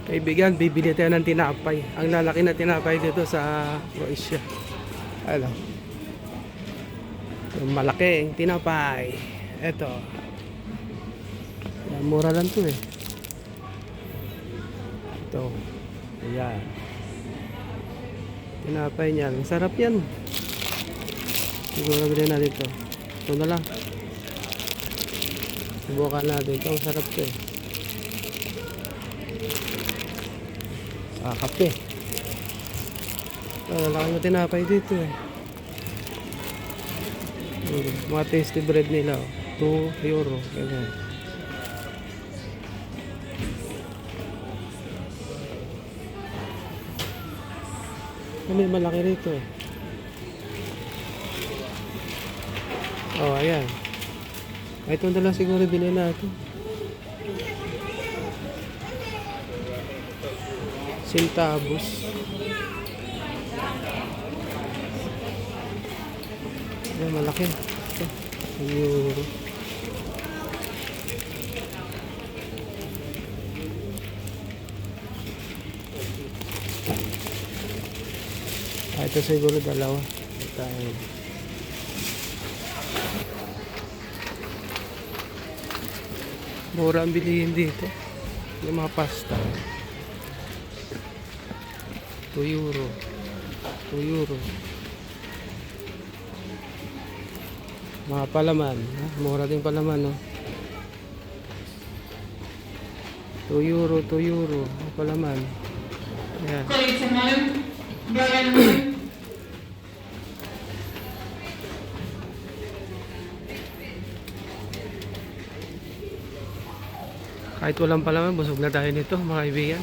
Kaibigan, bibili tayo ng tinapay. Ang lalaki na tinapay dito sa Croatia. Ano? Yung malaking tinapay. Eto. Yan, mura lang to eh. Ito. Ayan. Tinapay niyan. Sarap yan. Siguro bilhin natin ito. Ito na lang. Subukan natin ito. Ang sarap to eh. Sa kape. Lalaki mo tinapay dito eh. Mga tasty bread nila. €2. Ganyan. May malaki rito eh. Oh, ayan. Ito na lang siguro bilhin natin. Centavos. Ayan, malaki. Ito. €1. Ito siguro dalawa. Tayo. Mura ang bilihin dito. Yung mga pasta. €2. €2. Mga palaman. Mura din palaman, no? €2. €2. Mga palaman. Ayan. Kahit walang palaman, busog na tayo nito mga kaibigan.